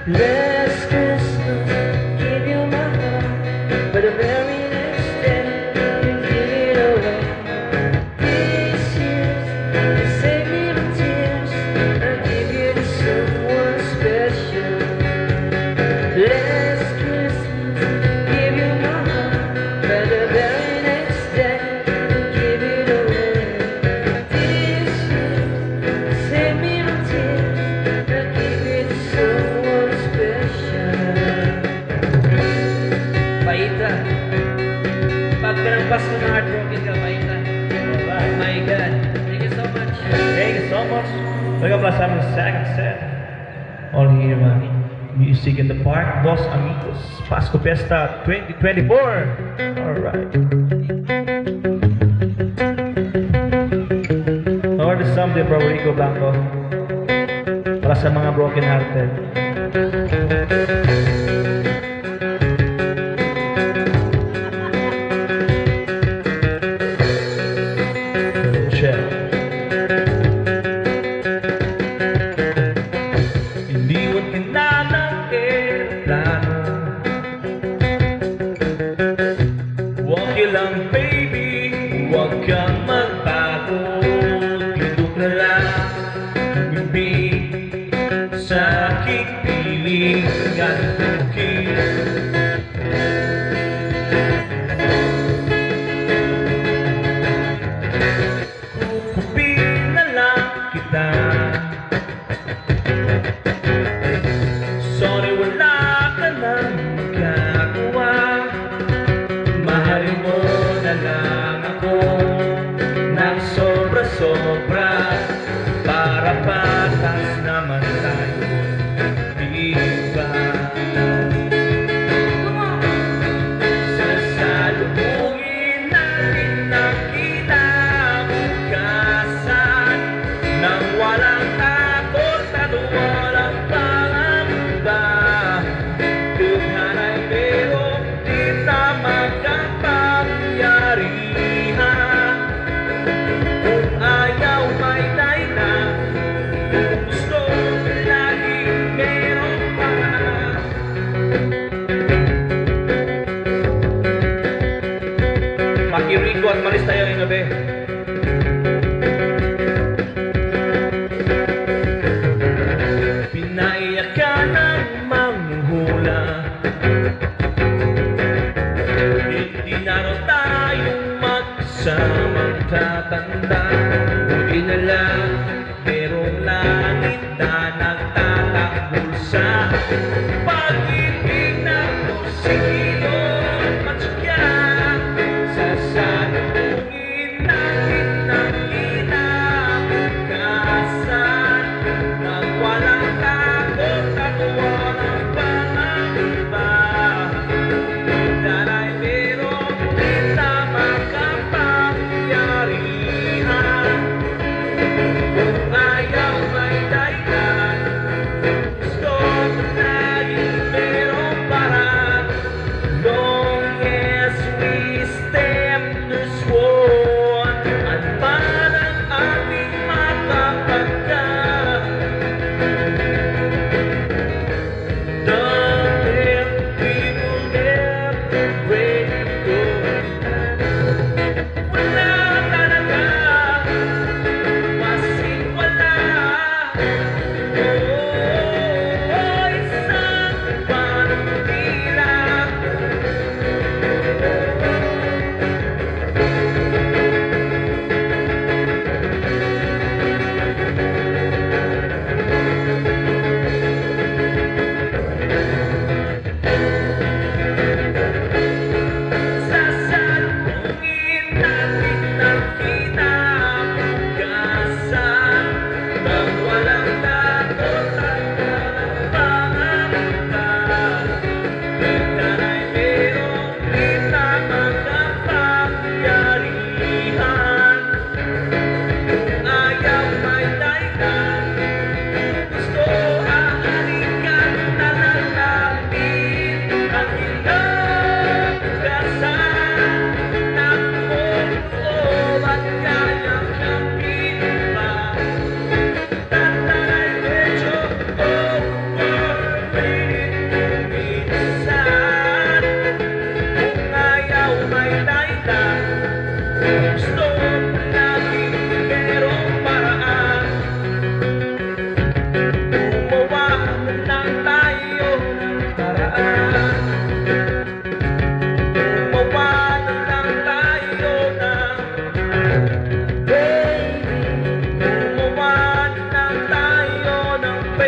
Last Christmas, gave you my heart, but the very next day, you gave it away. These years, you saved me from tears, I give you to someone special. Last Christmas, gave you my heart, but the very next day, you gave it away. These years, you saved me from tears, I give you to someone special. Paita, pagka ng Pasko na heartbroken ka, Paita. Oh my God, thank you so much. Thank you so much. Welcome pala sa aming second set. All here, man. Music in the Park, Dos Amigos, Pasko Fiesta 2024. Alright. Lord is something from Rico Blanco. Para sa mga broken hearted. Iniwan ka na ng aeroplano. Huwag ka lang baby, huwag kang magbago. Tindog na lang umibig sa aking piling at bukid. Kukupin na lang kita. Sorry, wala ka nang magagawa. Mahalin mo na lang ako ng sobra-sobra, para patas naman tayo, di ba? Sasalubungin natin ang kinabukasan nang walang takot at walang pangamba. Tughanay pero di na magkapangyarihan. Kung ayaw may na, kung gusto lagi meron pa. Makiriko at malis tayo ng gabi. Pinaiyak ka ng manghula. Hindi na raw tayong magkasamang tatanda. Buti na lang merong langit na nagtatakbol sa pag-ibig na porsigido at matsukya. Sasalubungin natin ang kinabukasan nang walang takot at walang pangamba. Daray pero di na makapangyarihan. Kung ayaw may dahilan, gusto mo lagi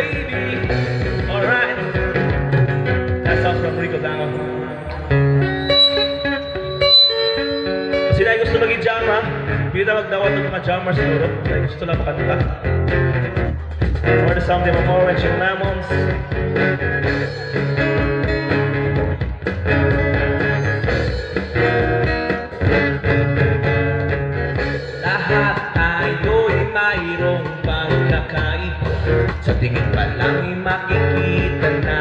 baby. Alright. That sounds from Rico Dangon. Sila ay gusto mag-jam ha? Pwede magdawat ng mga jammers siguro. Sila ay gusto lang makanta. Or the sound of Orange and Lemons. Lahat tayo'y mayroong pagkakaiba. Sa tingin pa lang'y makikita na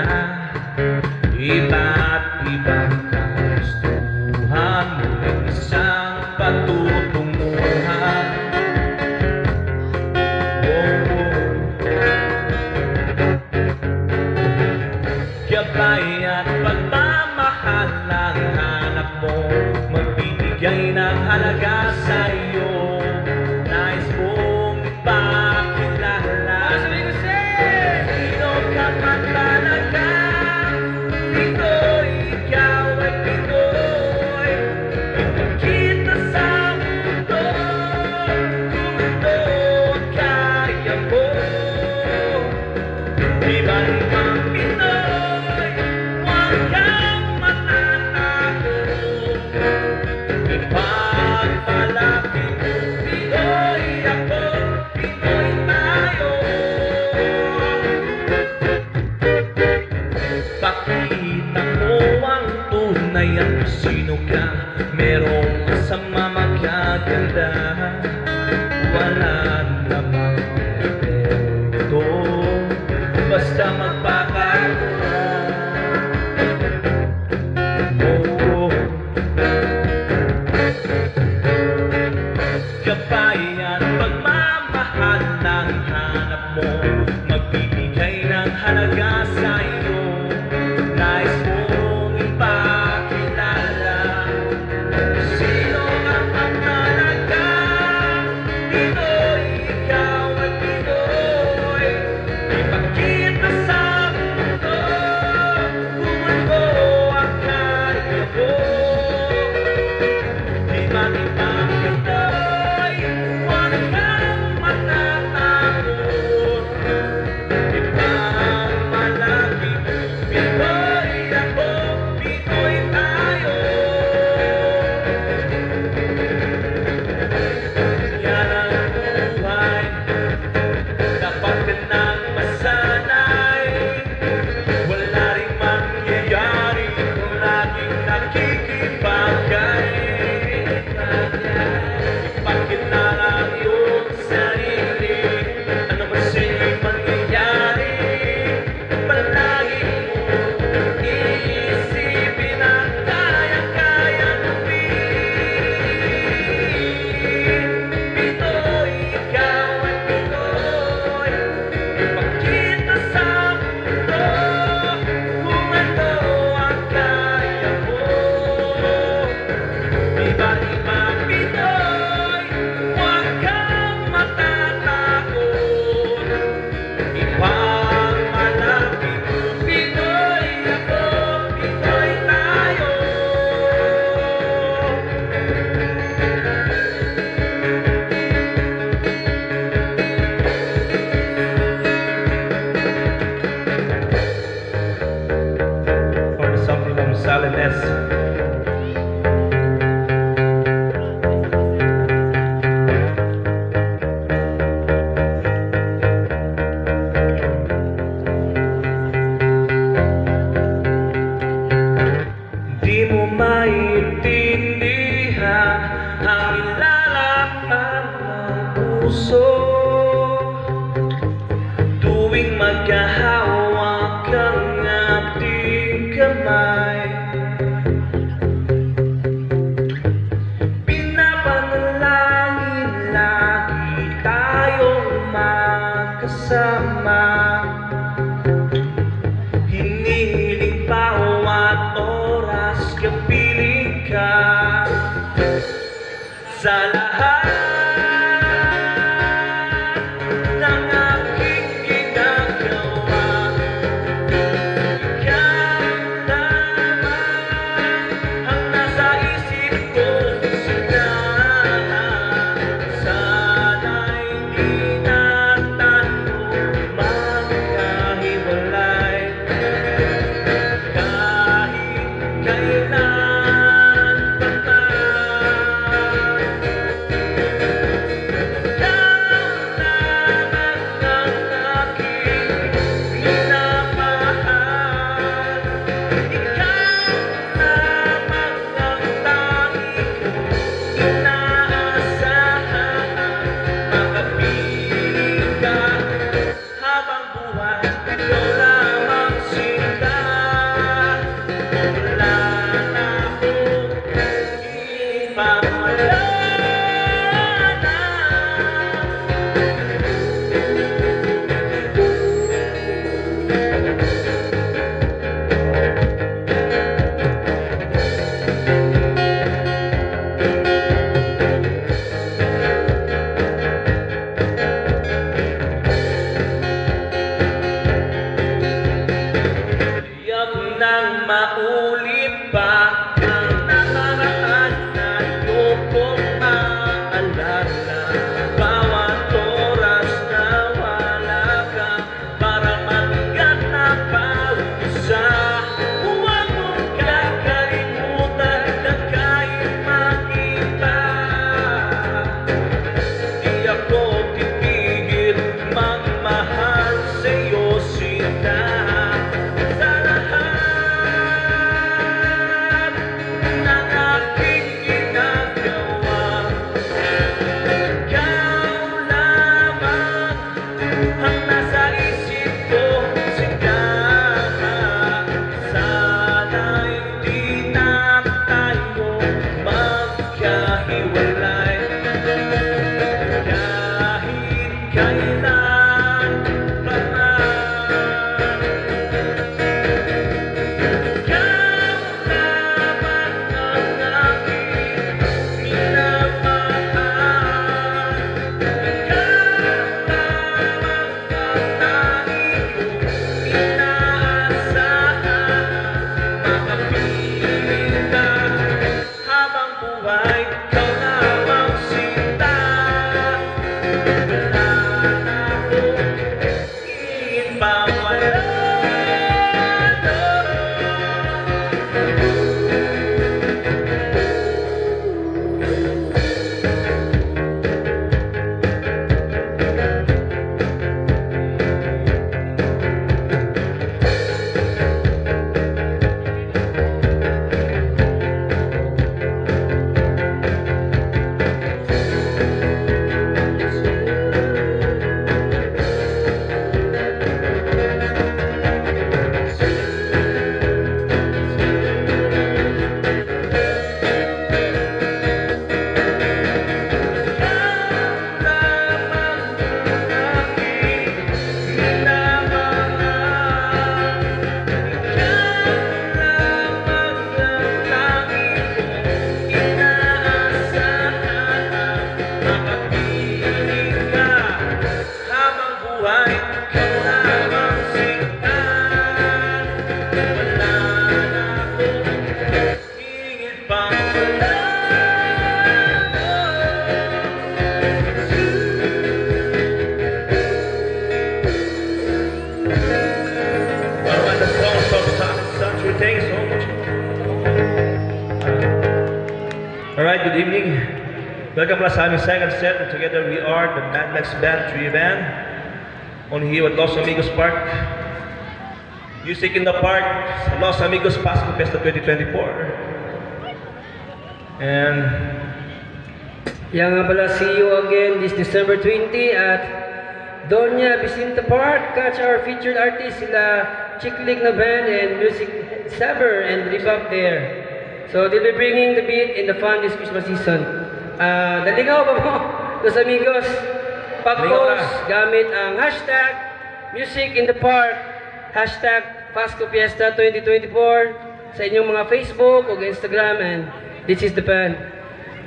iba't ibang kagustuhan. Ngunit isang patutunguhan. Gabay at pagmamahal ang hanap mo, magbibigay ng halaga sa'yo. Nais mong ipakilala, sino ka man talaga. Pinoy, ikaw ay Pinoy. Ipakita sa mundo kung ito ang kaya mo. Iba-ibang Pinoy, huwag kang matatakot. Ipagmalaki mo, Pinoy ako, Pinoy tayo. Pakita mo ang tunay at sino ka. Merong masama magaganda, wala namang epekto. Basta magpakagawa. Oh, gabay at pagmamahal ng hanap mo, magbibigay ng halaga sa'yo. Nais mong ipakilala sino ka man talaga. Pinoy, ikaw ay Pinoy. Ipakita sa mundo kung ano ang kaya mo. Iba't ibang Pinoy, huwag kang matatakot. Ipagmalaki mo, Pinoy ako, Pinoy tayo. Yan ang buhay, dapat ka nang masanay. Wala rin mangyayari kung laging nakikibagay. Ipakilala ang iyong sarili, ano ba sa'yo'y mangyayari. Palagi mong iisipin ang kaya-kayang gawin. Pinoy, ikaw ay Pinoy. Ipakita sa mundo kung ano ang kaya mo. Iba-ibang Pinoy, huwag kang matatakot. Ipagmalaki mo, Pinoy ako, Pinoy tayo. Or something from Silent S. Di mo maintindihan ang ilalaman ng puso tuwing magkahawak ang ating kamay. Pinapanalangin lagi tayong magkasama. Hinihiling bawat oras kapiling ka sa lahat ng aking ginagawa. Ikaw lang Alright, good evening. Welcome pala sa aming second set. And together we are the Mad Max Band Trio Band. On here at Los Amigos Park. Music in the Park sa Los Amigos Pasko Fiesta 2024. And yan nga pala, see you again this December 20 at Doña Vicente Park. Catch our featured artists sila Chicklig na band and Music Saber and Rebop there. So they'll be bringing the beat in the fun this Christmas season. Naligaw ba mo, Los Amigos? Pag-post gamit ang hashtag Music in the Park, hashtag Pasko Fiesta 2024 sa inyong mga Facebook o Instagram, and this is the band.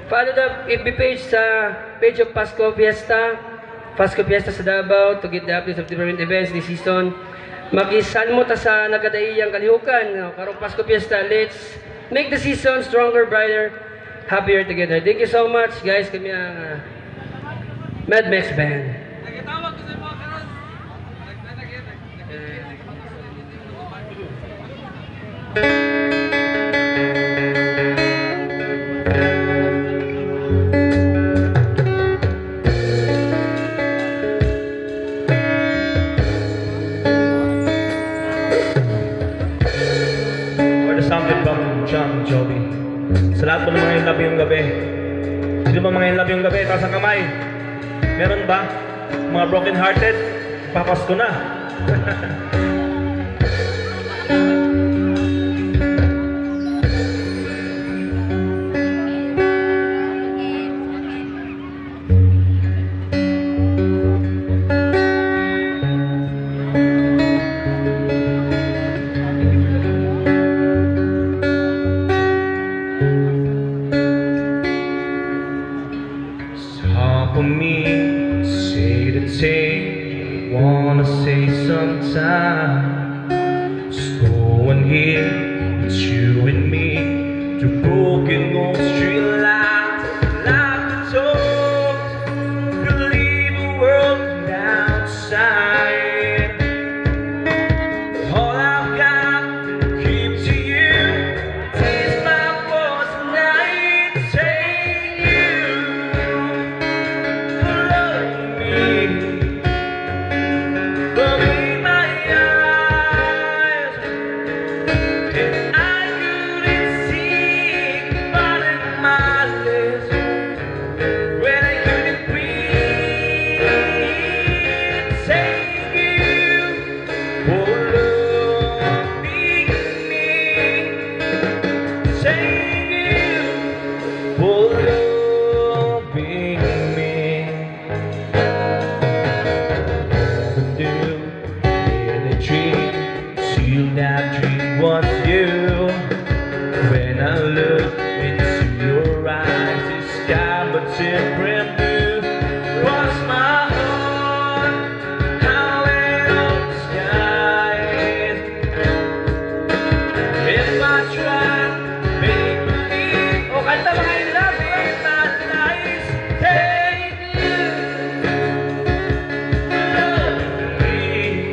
Follow the FB page sa page of Pasko Fiesta sa Davao to get the updates of different events this season. Mag-isan mo ta sa nagadaiyang kalihukan. Karong Pasko Fiesta, let's make the season stronger, brighter, happier together. Thank you so much, guys. Kami ang Mad Max Band. something from John Jovi. Sa lahat po ng mga in love yung gabi. Sino ba mga in love yung gabi? Taas ang kamay. Meron ba? Mga broken hearted? Papasko na. For me, say the thing wanna say sometime. Just go and hear it's you and me through broken old street lights, like the toes, believe the world from outside. All I've got to keep to you is my voice tonight, saying you. That dream was you. When I look into your eyes, the sky but brand new. Was my heart howling on the skies? If I try to make believe, oh, kanta mga in love, in my lies, take you, love me.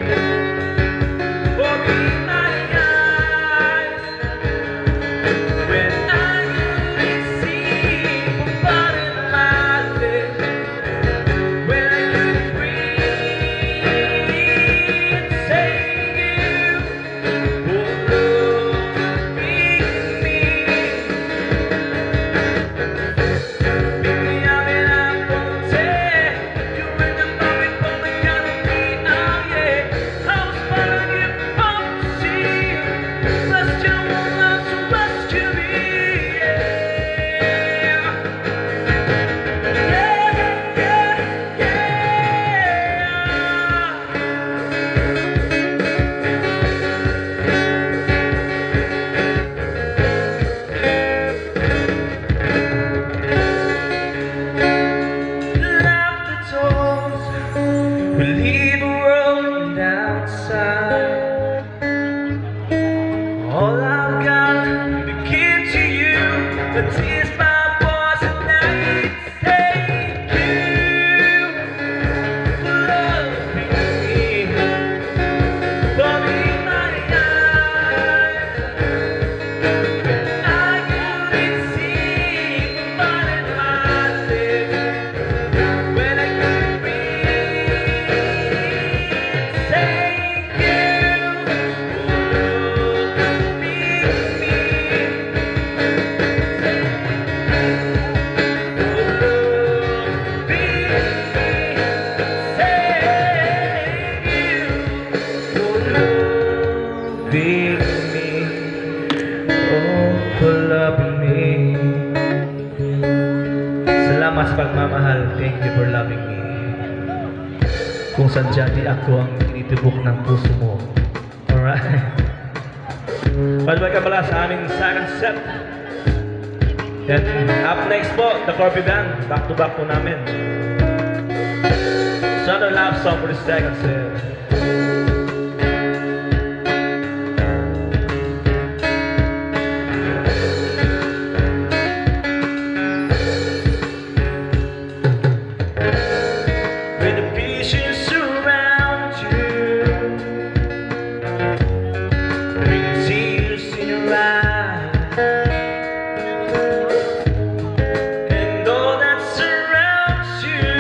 side. All I've got to give to you, but is my voice at night. Thank you for loving me, for being my eyes. I couldn't see but in my lips when I could breathe. Thank you for loving me. Salamat sa pagmamahal. Thank you for loving me. Kung sadya di ako ang tinitibok ng puso mo. Alright. Bye-bye ka pala sa aming second set. Then, up next po, the Corby Band. Back to back po namin. It's another love song for the second set. When the visions surround you, bring tears in your eyes, and all that surrounds you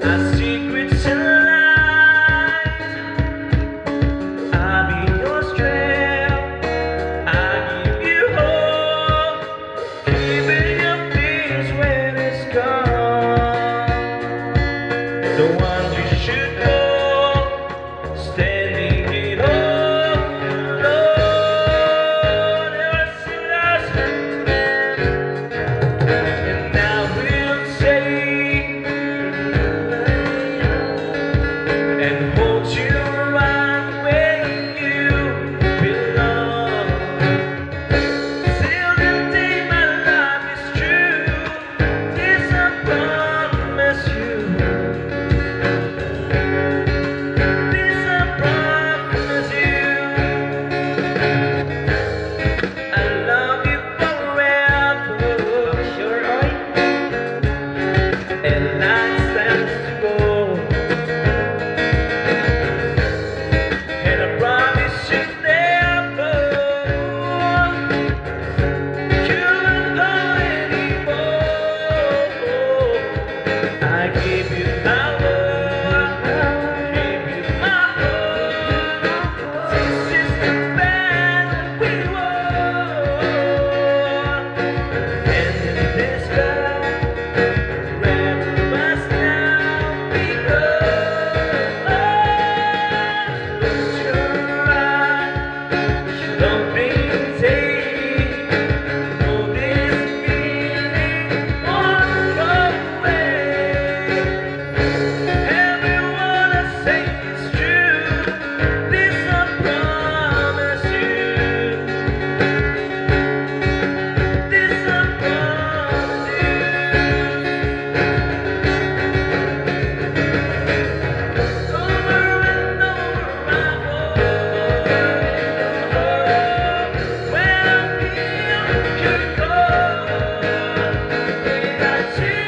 are secrets and lies. I'll be your strength, I'll give you hope, keeping your peace when it's gone. The one you should know, standing in all alone. Ever seen us? And I will say and hold you right where you belong. Till the day my life is true, this I promise you. This I promise you. I love you forever. Sure, and life stands to go. And I promise you never you will go anymore. I give you my love, give you my heart. This is the band we want. And in this love, forever must now be yours. Close your eyes, don't be take. Know this feeling won't go away. Everyone I say is true. This I promise you. This I promise you. Over and over I walk. When I feel you call, without you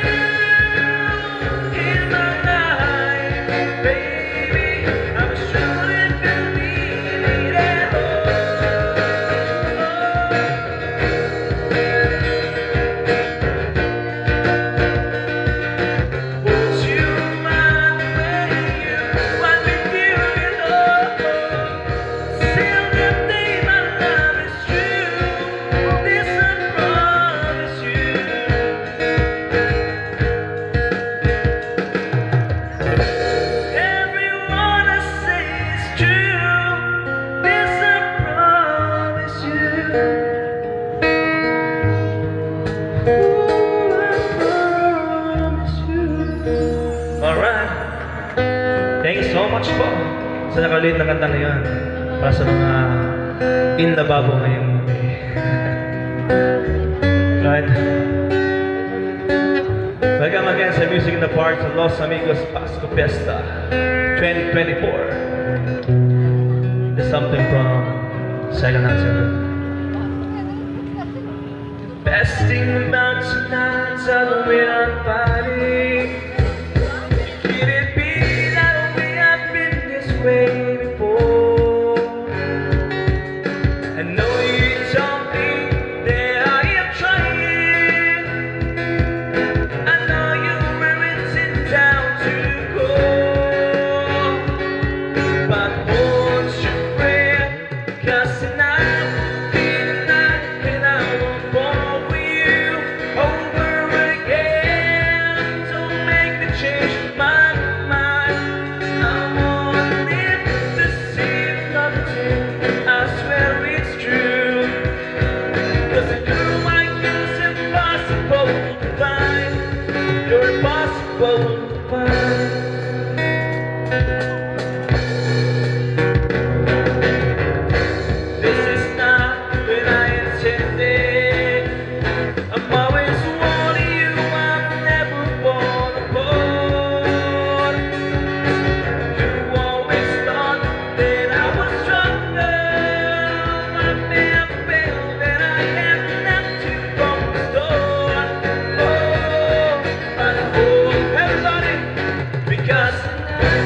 in my life, baby, I'm sure it will be at all. Won't you mind when you want me to belong? Till the day my love is true, this I promise you. Everyone I say is true, this I promise you. Ooh, I promise you. Alright. Thank you so much po sa nakaliit na kanta na yun para sa mga in lababo ngayong gabi. Right. Welcome again sa Music in the Park sa Los Amigos Pasko Fiesta 2024. There's something from second answer. Best thing about tonight's Halloween party. Can it be that we have been this way before? I know you told me that I am trying. I know you were written down to go, but won't you pray? 'Cause tonight will be the night and I won't fall for you over again. Don't make me change my mind. I won't live to see another day. I swear it's true. 'Cause a girl like you's impossible to find. You're impossible to find. This is not what I intended. I'm always wanting you, I've never fallen apart. You always thought that I was stronger. I never felt that I had left you from the start. Oh, but oh, everybody, because tonight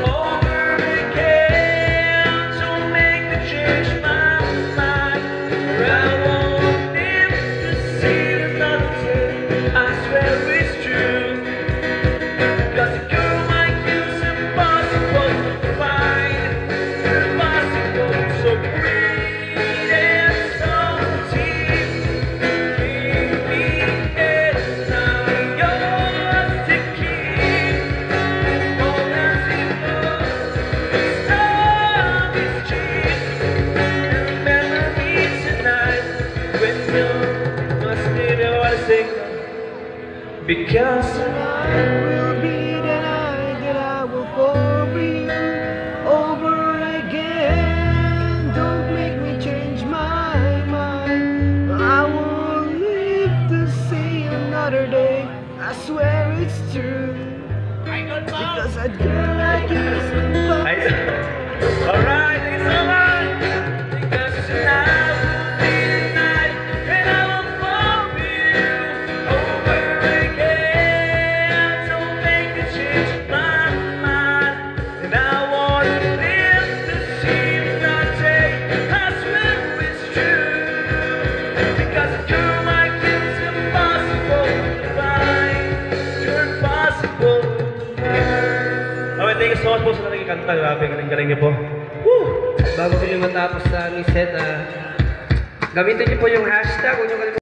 over again, don't make me change my mind. I won't live to see another day. I swear it's true. 'Cause a girl like you's impossible to find. You're impossible, so great and so deep. Give me it, now yours to keep. All as you know, this love is cheap. Remember me tonight when you're still I sing. Because Tonight will be the night that I will fall for you over again. Don't make me change my mind. I won't live to see another day. I swear it's true. Because a girl like you is impossible. alright, thank you so much. Because tonight will be the night and I will fall for you over again. Don't make me change my mind. And I want to live to see another day. I swear it's true. Because a girl like you is impossible to find. You're impossible to find. Okay, thank you so much po sa nakikanta. Grabe, galing-galing niyo po. Woo! Bago ko yung matapos sa aming set, gamitin niyo po yung hashtag. Huwag niyo kalimutan